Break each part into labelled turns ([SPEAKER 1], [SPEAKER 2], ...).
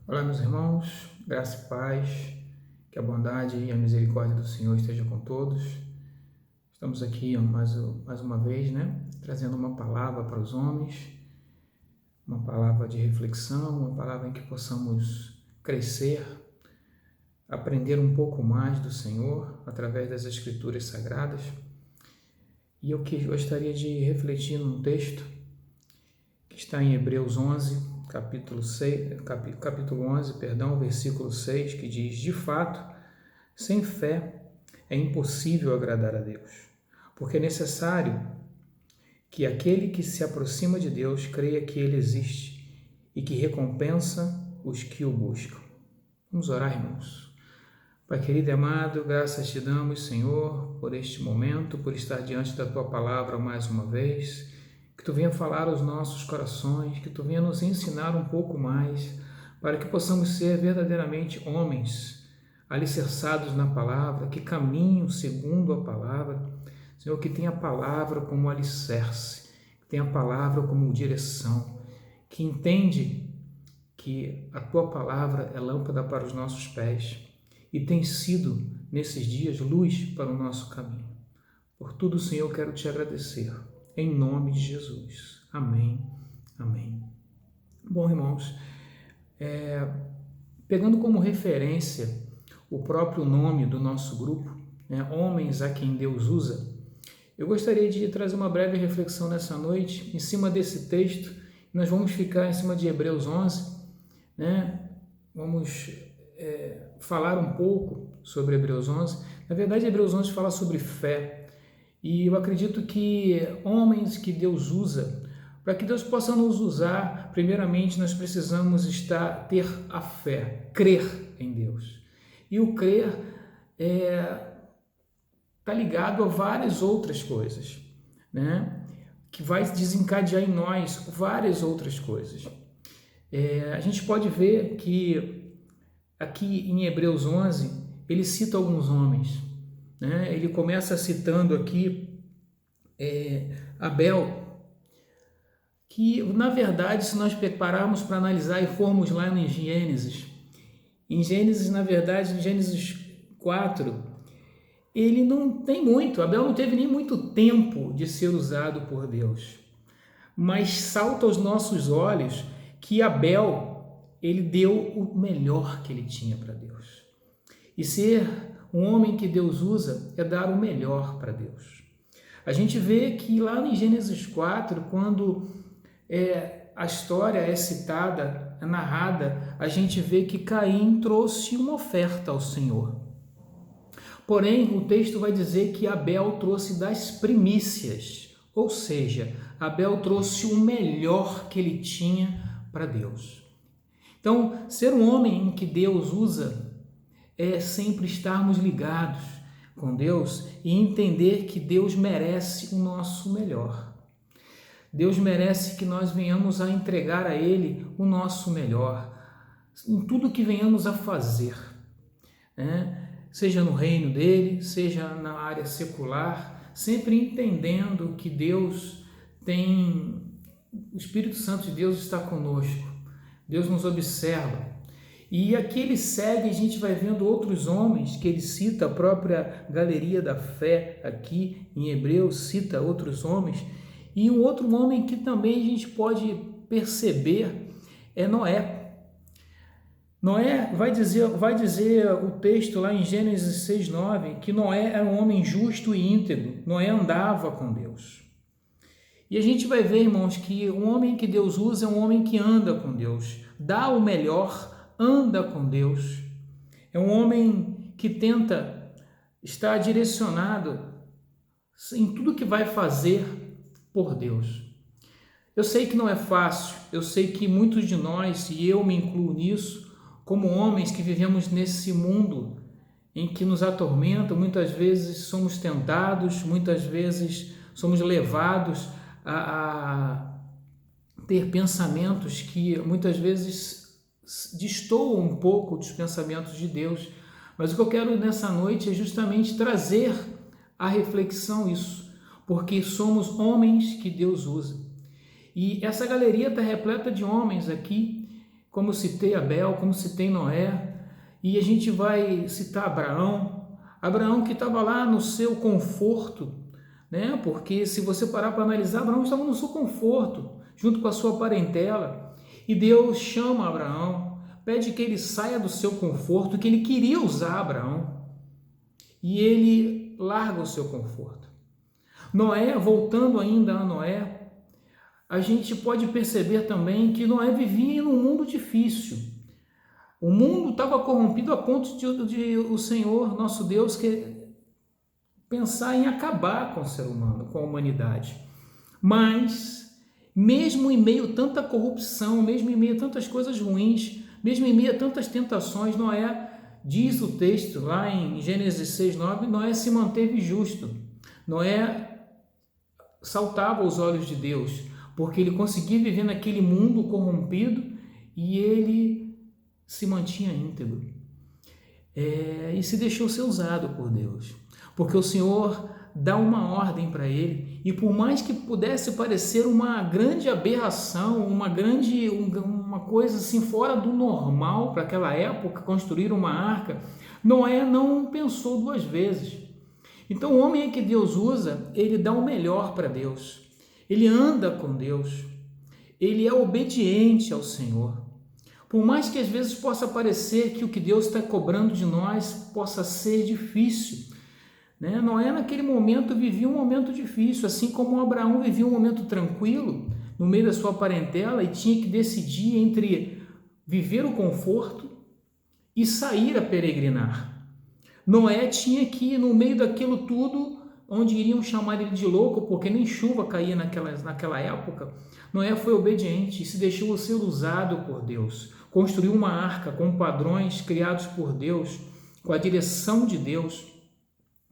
[SPEAKER 1] Olá, meus irmãos, graça e paz, que a bondade e a misericórdia do Senhor esteja com todos. Estamos aqui mais uma vez, trazendo uma palavra para os homens, uma palavra de reflexão, uma palavra em que possamos crescer, aprender um pouco mais do Senhor através das Escrituras Sagradas. E eu gostaria de refletir num texto que está em Hebreus 11, capítulo 11, versículo 6, que diz: de fato, sem fé é impossível agradar a Deus, porque é necessário que aquele que se aproxima de Deus creia que Ele existe e que recompensa os que o buscam. Vamos orar, irmãos. Pai querido e amado, graças te damos, Senhor, por este momento, por estar diante da Tua palavra mais uma vez, que Tu venha falar aos nossos corações, que Tu venha nos ensinar um pouco mais, para que possamos ser verdadeiramente homens alicerçados na palavra, que caminham segundo a palavra. Senhor, que tenha a palavra como alicerce, que tenha a palavra como direção, que entende que a Tua palavra é lâmpada para os nossos pés e tem sido, nesses dias, luz para o nosso caminho. Por tudo, Senhor, quero Te agradecer, em nome de Jesus. Amém, amém. Bom, irmãos, pegando como referência o próprio nome do nosso grupo, Homens a quem Deus usa, eu gostaria de trazer uma breve reflexão nessa noite, em cima desse texto. Nós vamos ficar em cima de Hebreus 11, Vamos falar um pouco sobre Hebreus 11. Na verdade, Hebreus 11 fala sobre fé, e eu acredito que homens que Deus usa, para que Deus possa nos usar, primeiramente nós precisamos ter a fé, crer em Deus. E o crer está ligado a várias outras coisas, que vai desencadear em nós várias outras coisas. A gente pode ver que aqui em Hebreus 11, ele cita alguns homens. Ele começa citando aqui Abel, que na verdade, se nós prepararmos para analisar e formos lá em Gênesis, na verdade, em Gênesis 4, ele não tem muito, Abel não teve nem muito tempo de ser usado por Deus, mas salta aos nossos olhos que Abel, ele deu o melhor que ele tinha para Deus. E ser um homem que Deus usa é dar o melhor para Deus. A gente vê que lá em Gênesis 4, quando a história é citada, é narrada, a gente vê que Caim trouxe uma oferta ao Senhor. Porém, o texto vai dizer que Abel trouxe das primícias, ou seja, Abel trouxe o melhor que ele tinha para Deus. Então, ser um homem em que Deus usa é sempre estarmos ligados com Deus e entender que Deus merece o nosso melhor. Deus merece que nós venhamos a entregar a Ele o nosso melhor, em tudo que venhamos a fazer, seja no reino dEle, seja na área secular, sempre entendendo que Deus o Espírito Santo de Deus está conosco, Deus nos observa. E aqui ele segue, a gente vai vendo outros homens que ele cita, a própria galeria da fé aqui em Hebreus cita outros homens, e um outro homem que também a gente pode perceber é Noé. Noé vai dizer o texto lá em Gênesis 6:9 que Noé era um homem justo e íntegro, Noé andava com Deus. E a gente vai ver, irmãos, que um homem que Deus usa é um homem que anda com Deus, dá o melhor, anda com Deus. É um homem que tenta estar direcionado em tudo que vai fazer por Deus. Eu sei que não é fácil, eu sei que muitos de nós, e eu me incluo nisso, como homens que vivemos nesse mundo em que nos atormenta, muitas vezes somos tentados, muitas vezes somos levados a ter pensamentos que muitas vezes destoam um pouco dos pensamentos de Deus. Mas o que eu quero nessa noite é justamente trazer à reflexão isso, porque somos homens que Deus usa. E essa galeria está repleta de homens aqui, como citei Abel, como citei Noé, e a gente vai citar Abraão que estava lá no seu conforto, né? Porque se você parar para analisar, Abraão estava no seu conforto, junto com a sua parentela, e Deus chama Abraão, pede que ele saia do seu conforto, que ele queria usar Abraão, e ele larga o seu conforto. Noé, voltando ainda a Noé, a gente pode perceber também que Noé vivia num mundo difícil. O mundo estava corrompido a ponto de o Senhor, nosso Deus, pensar em acabar com o ser humano, com a humanidade. Mas, mesmo em meio a tanta corrupção, mesmo em meio a tantas coisas ruins, mesmo em meio a tantas tentações, Noé, diz o texto lá em Gênesis 6:9, Noé se manteve justo. Noé saltava aos olhos de Deus, porque ele conseguia viver naquele mundo corrompido e ele se mantinha íntegro. E se deixou ser usado por Deus, porque o Senhor dá uma ordem para ele, e por mais que pudesse parecer uma grande aberração, uma coisa assim fora do normal para aquela época, construir uma arca, Noé não pensou duas vezes. Então o homem que Deus usa, ele dá o melhor para Deus, ele anda com Deus, ele é obediente ao Senhor. Por mais que às vezes possa parecer que o que Deus está cobrando de nós possa ser difícil, né? Noé naquele momento vivia um momento difícil, assim como Abraão vivia um momento tranquilo no meio da sua parentela e tinha que decidir entre viver o conforto e sair a peregrinar. Noé tinha que, no meio daquilo tudo, onde iriam chamar ele de louco, porque nem chuva caía naquela época, Noé foi obediente e se deixou ser usado por Deus. Construiu uma arca com padrões criados por Deus, com a direção de Deus,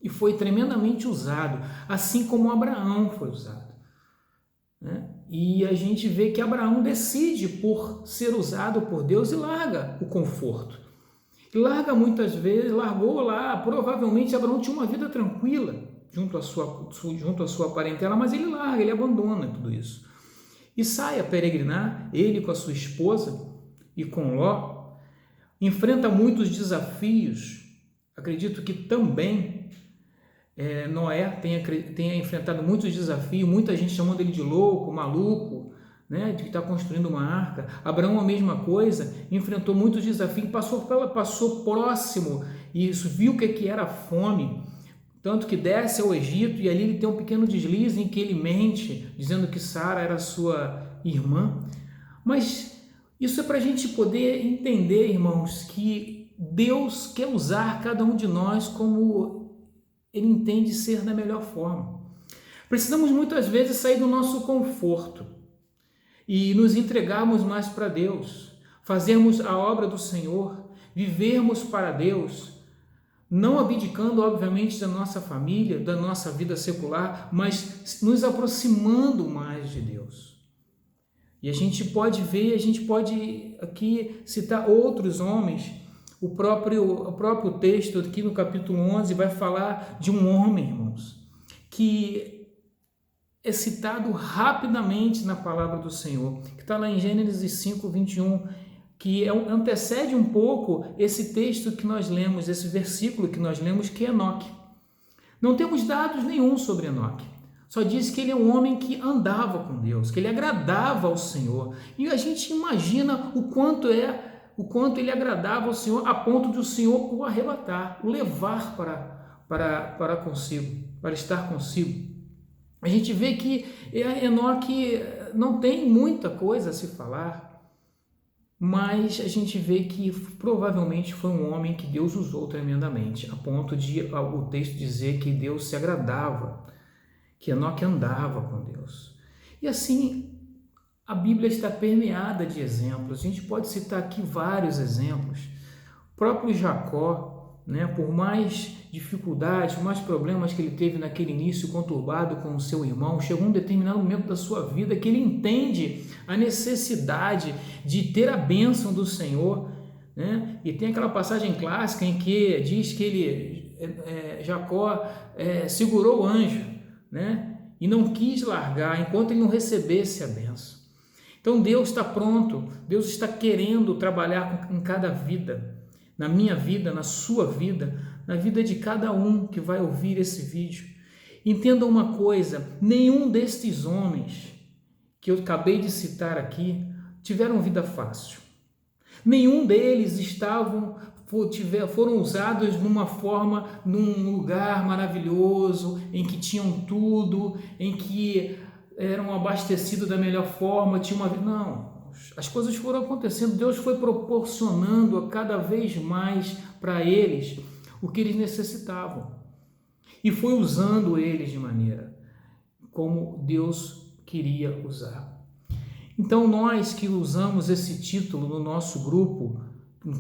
[SPEAKER 1] e foi tremendamente usado, assim como Abraão foi usado, né? E a gente vê que Abraão decide por ser usado por Deus e larga o conforto. Larga muitas vezes, largou lá, provavelmente Abraão tinha uma vida tranquila junto à sua parentela, mas ele larga, ele abandona tudo isso. E sai a peregrinar, ele com a sua esposa e com Ló, enfrenta muitos desafios. Acredito que também Noé tenha enfrentado muitos desafios, muita gente chamando ele de louco, maluco, né, de que está construindo uma arca. Abraão a mesma coisa, enfrentou muitos desafios, passou próximo e viu o que era a fome, tanto que desce ao Egito e ali ele tem um pequeno deslize em que ele mente, dizendo que Sara era sua irmã. Mas isso é para a gente poder entender, irmãos, que Deus quer usar cada um de nós como Ele entende ser da melhor forma. Precisamos muitas vezes sair do nosso conforto e nos entregarmos mais para Deus, fazermos a obra do Senhor, vivermos para Deus, não abdicando, obviamente, da nossa família, da nossa vida secular, mas nos aproximando mais de Deus. E a gente pode ver, a gente pode aqui citar outros homens. O próprio texto aqui no capítulo 11 vai falar de um homem, irmãos, que é citado rapidamente na palavra do Senhor, que está lá em Gênesis 5:21, que antecede um pouco esse texto que nós lemos, esse versículo que nós lemos, que é Enoque. Não temos dados nenhum sobre Enoque, só diz que ele é um homem que andava com Deus, que ele agradava ao Senhor, e a gente imagina o quanto ele agradava ao Senhor, a ponto de o Senhor o arrebatar, o levar para consigo, para estar consigo. A gente vê que Enoque não tem muita coisa a se falar, mas a gente vê que provavelmente foi um homem que Deus usou tremendamente, a ponto de o texto dizer que Deus se agradava, que Enoque andava com Deus. E assim, a Bíblia está permeada de exemplos. A gente pode citar aqui vários exemplos. O próprio Jacó, né, por mais dificuldades, por mais problemas que ele teve naquele início conturbado com o seu irmão, chegou um determinado momento da sua vida que ele entende a necessidade de ter a bênção do Senhor, né? E tem aquela passagem clássica em que diz que Jacó segurou o anjo, né, e não quis largar enquanto ele não recebesse a bênção. Então Deus está pronto, Deus está querendo trabalhar em cada vida, na minha vida, na sua vida, na vida de cada um que vai ouvir esse vídeo. Entenda uma coisa, nenhum destes homens que eu acabei de citar aqui tiveram vida fácil. Nenhum deles foram usados num lugar maravilhoso, em que tinham tudo, em que eram abastecidos da melhor forma, tinham uma vida. Não, as coisas foram acontecendo, Deus foi proporcionando a cada vez mais para eles o que eles necessitavam e foi usando eles de maneira como Deus queria usar. Então nós que usamos esse título no nosso grupo,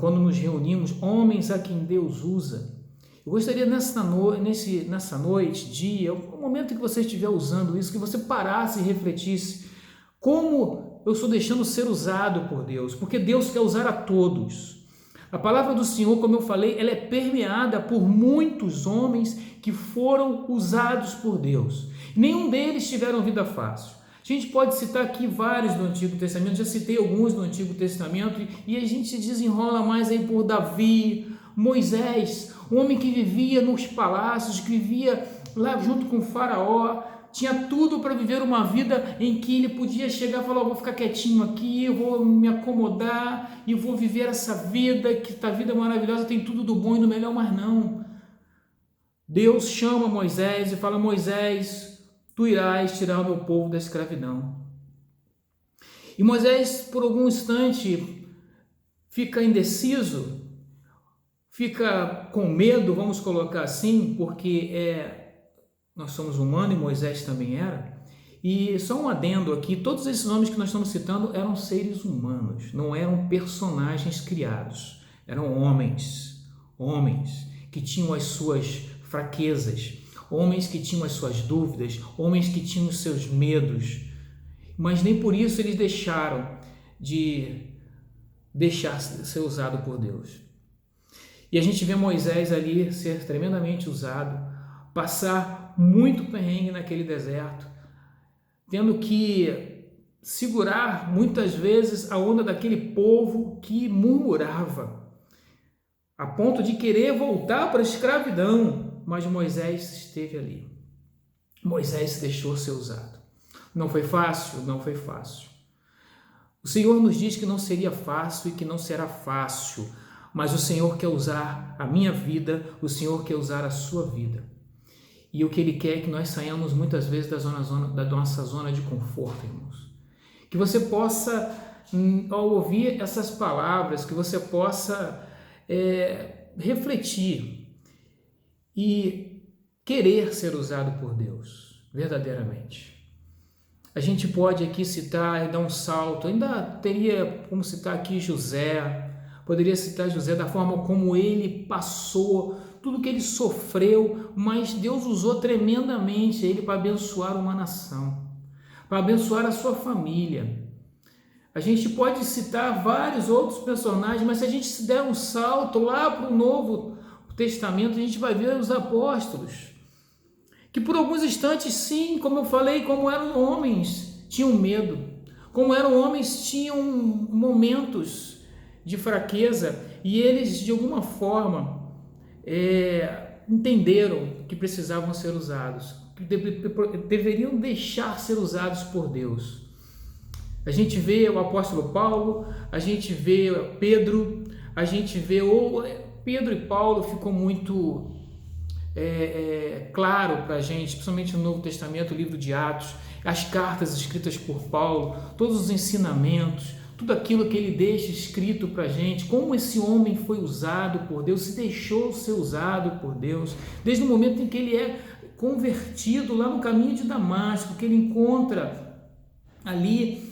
[SPEAKER 1] quando nos reunimos, homens a quem Deus usa, eu gostaria nessa noite, dia, o momento que você estiver usando isso, que você parasse e refletisse como eu estou deixando ser usado por Deus, porque Deus quer usar a todos. A palavra do Senhor, como eu falei, ela é permeada por muitos homens que foram usados por Deus. Nenhum deles tiveram vida fácil. A gente pode citar aqui vários do Antigo Testamento, já citei alguns do Antigo Testamento, e a gente desenrola mais aí por Davi, Moisés, um homem que vivia nos palácios, que vivia lá junto com o faraó, tinha tudo para viver uma vida em que ele podia chegar e falar, vou ficar quietinho aqui, eu vou me acomodar e vou viver essa vida, que essa vida maravilhosa tem tudo do bom e do melhor, mas não. Deus chama Moisés e fala, Moisés, tu irás tirar o meu povo da escravidão. E Moisés, por algum instante, fica indeciso, fica com medo, vamos colocar assim, porque nós somos humanos e Moisés também era. E só um adendo aqui, todos esses nomes que nós estamos citando eram seres humanos, não eram personagens criados, eram homens que tinham as suas fraquezas, homens que tinham as suas dúvidas, homens que tinham os seus medos, mas nem por isso eles deixaram de ser usado por Deus. E a gente vê Moisés ali ser tremendamente usado, passar muito perrengue naquele deserto, tendo que segurar muitas vezes a onda daquele povo que murmurava, a ponto de querer voltar para a escravidão, mas Moisés esteve ali. Moisés deixou ser usado. Não foi fácil? Não foi fácil. O Senhor nos diz que não seria fácil e que não será fácil, mas o Senhor quer usar a minha vida, o Senhor quer usar a sua vida. E o que Ele quer é que nós saiamos muitas vezes da nossa zona de conforto, irmãos. Que você possa, ao ouvir essas palavras, que você possa refletir e querer ser usado por Deus, verdadeiramente. A gente pode aqui citar e dar um salto, ainda teria como citar aqui José, poderia citar José da forma como ele passou, tudo que ele sofreu, mas Deus usou tremendamente ele para abençoar uma nação, para abençoar a sua família. A gente pode citar vários outros personagens, mas se a gente se der um salto lá para o Novo Testamento, a gente vai ver os apóstolos, que por alguns instantes, sim, como eu falei, como eram homens, tinham medo, como eram homens, tinham momentos de fraqueza, e eles de alguma forma entenderam que precisavam ser usados, que deveriam deixar ser usados por Deus. A gente vê o apóstolo Paulo, a gente vê Pedro, a gente vê Pedro e Paulo ficou muito claro para a gente, principalmente no Novo Testamento, o livro de Atos, as cartas escritas por Paulo, todos os ensinamentos, tudo aquilo que ele deixa escrito para a gente, como esse homem foi usado por Deus, se deixou ser usado por Deus, desde o momento em que ele é convertido lá no caminho de Damasco, que ele encontra ali,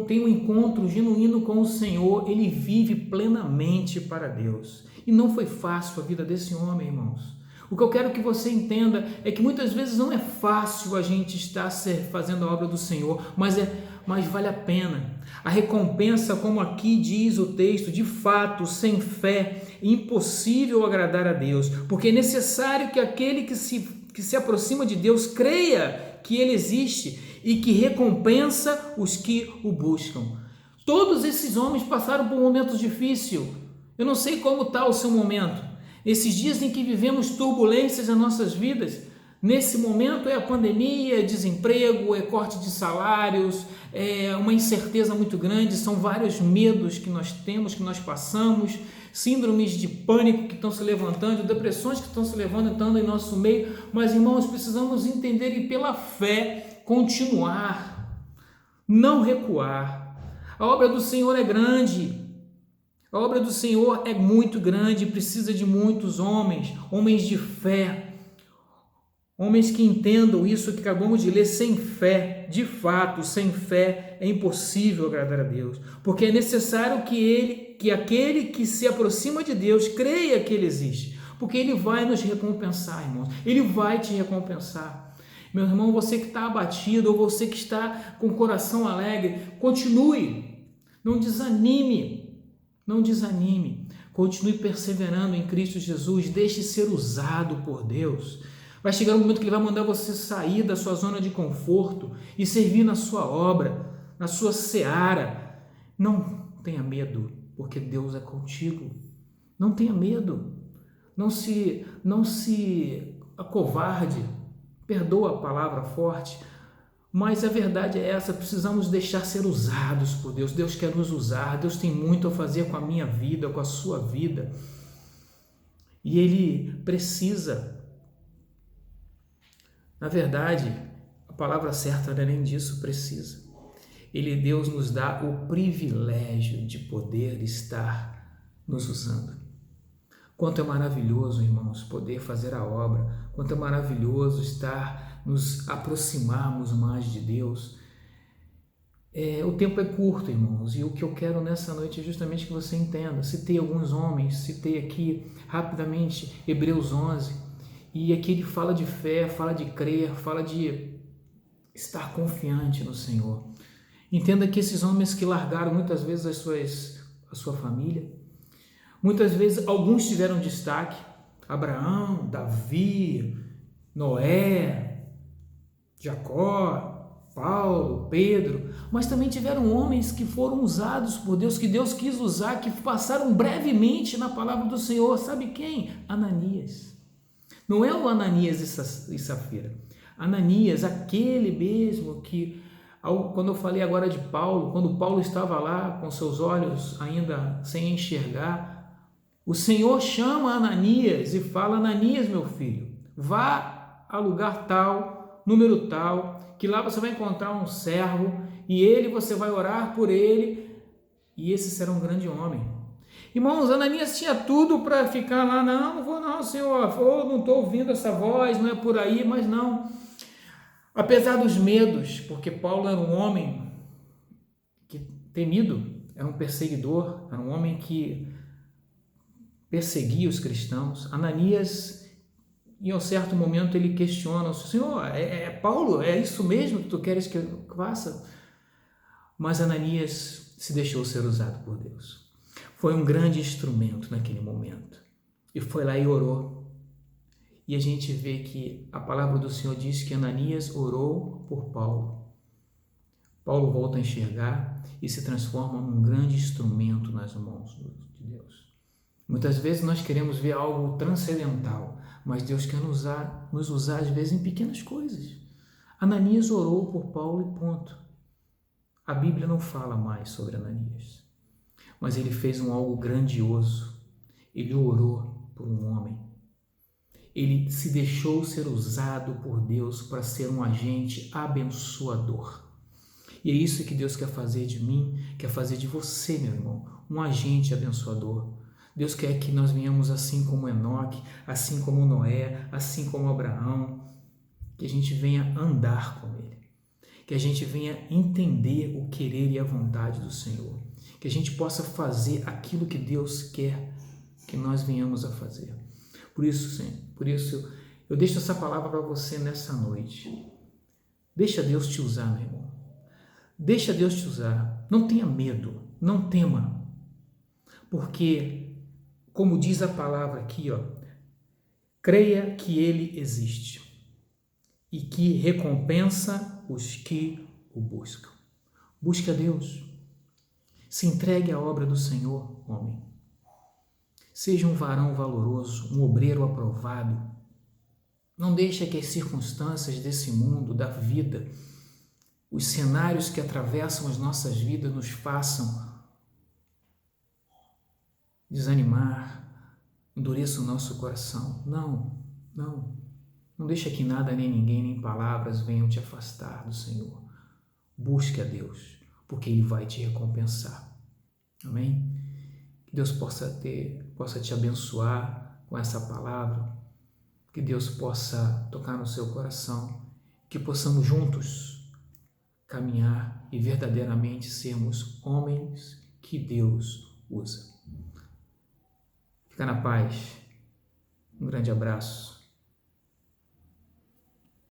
[SPEAKER 1] tem um encontro genuíno com o Senhor, ele vive plenamente para Deus. E não foi fácil a vida desse homem, irmãos. O que eu quero que você entenda é que muitas vezes não é fácil a gente estar fazendo a obra do Senhor, mas vale a pena. A recompensa, como aqui diz o texto, de fato, sem fé, é impossível agradar a Deus, porque é necessário que aquele que se aproxima de Deus creia que Ele existe e que recompensa os que o buscam. Todos esses homens passaram por momentos difíceis. Eu não sei como está o seu momento. Esses dias em que vivemos turbulências nas nossas vidas, nesse momento é a pandemia, é desemprego, é corte de salários, é uma incerteza muito grande, são vários medos que nós temos, que nós passamos, síndromes de pânico que estão se levantando, depressões que estão se levantando em nosso meio, mas irmãos, precisamos entender e pela fé continuar, não recuar. A obra do Senhor é grande, a obra do Senhor é muito grande, precisa de muitos homens, homens de fé, homens que entendam isso que acabamos de ler. Sem fé, de fato, sem fé é impossível agradar a Deus, porque é necessário que aquele que se aproxima de Deus creia que Ele existe, porque Ele vai nos recompensar, irmãos, Ele vai te recompensar. Meu irmão, você que está abatido, ou você que está com o coração alegre, continue, não desanime, continue perseverando em Cristo Jesus, deixe ser usado por Deus. Vai chegar um momento que Ele vai mandar você sair da sua zona de conforto e servir na sua obra, na sua seara. Não tenha medo, porque Deus é contigo. Não tenha medo, não se acovarde, perdoa a palavra forte, mas a verdade é essa, precisamos deixar ser usados por Deus. Deus quer nos usar, Deus tem muito a fazer com a minha vida, com a sua vida, e Ele precisa. Na verdade, a palavra certa, além disso, precisa. Deus nos dá o privilégio de poder estar nos usando. Quanto é maravilhoso, irmãos, poder fazer a obra, quanto é maravilhoso nos aproximarmos mais de Deus. O tempo é curto, irmãos, e o que eu quero nessa noite é justamente que você entenda. Citei alguns homens, citei aqui rapidamente Hebreus 11, e aqui ele fala de fé, fala de crer, fala de estar confiante no Senhor. Entenda que esses homens que largaram muitas vezes a sua família, muitas vezes alguns tiveram destaque: Abraão, Davi, Noé, Jacó, Paulo, Pedro, mas também tiveram homens que foram usados por Deus, que Deus quis usar, que passaram brevemente na palavra do Senhor. Sabe quem? Ananias. Não é o Ananias e Safira. Ananias, aquele mesmo que, quando eu falei agora de Paulo, quando Paulo estava lá com seus olhos ainda sem enxergar, o Senhor chama Ananias e fala: Ananias, meu filho, vá a lugar tal, número tal, que lá você vai encontrar um servo, e você vai orar por ele, e esse será um grande homem. Irmãos, Ananias tinha tudo para ficar lá: não vou não, Senhor, não estou ouvindo essa voz, não é por aí, mas não. Apesar dos medos, porque Paulo era um homem temido, era um perseguidor, era um homem que perseguia os cristãos. Ananias, em um certo momento, ele questiona: Senhor, Paulo, é isso mesmo que tu queres que eu faça? Mas Ananias se deixou ser usado por Deus. Foi um grande instrumento naquele momento. E foi lá e orou. E a gente vê que a palavra do Senhor diz que Ananias orou por Paulo. Paulo volta a enxergar e se transforma num grande instrumento nas mãos de Deus. Muitas vezes nós queremos ver algo transcendental, mas Deus quer nos usar às vezes em pequenas coisas. Ananias orou por Paulo e ponto. A Bíblia não fala mais sobre Ananias, mas ele fez algo grandioso. Ele orou por um homem. Ele se deixou ser usado por Deus para ser um agente abençoador. E é isso que Deus quer fazer de mim, quer fazer de você, meu irmão, um agente abençoador. Deus quer que nós venhamos assim como Enoque, assim como Noé, assim como Abraão, que a gente venha andar com Ele, que a gente venha entender o querer e a vontade do Senhor, que a gente possa fazer aquilo que Deus quer que nós venhamos a fazer. Por isso, Senhor, eu deixo essa palavra para você nessa noite. Deixa Deus te usar, meu irmão. Deixa Deus te usar. Não tenha medo, não tema. Porque, como diz a palavra aqui, creia que Ele existe. e que recompensa os que o buscam. Busque a Deus. Se entregue à obra do Senhor, homem. Seja um varão valoroso, um obreiro aprovado. Não deixe que as circunstâncias desse mundo, da vida, os cenários que atravessam as nossas vidas nos façam desanimar, endureça o nosso coração. Não deixa que nada, nem ninguém, nem palavras venham te afastar do Senhor. Busque a Deus, porque Ele vai te recompensar. Amém? Que Deus possa te abençoar com essa palavra, que Deus possa tocar no seu coração, que possamos juntos caminhar e verdadeiramente sermos homens que Deus usa. Fica na paz. Um grande abraço.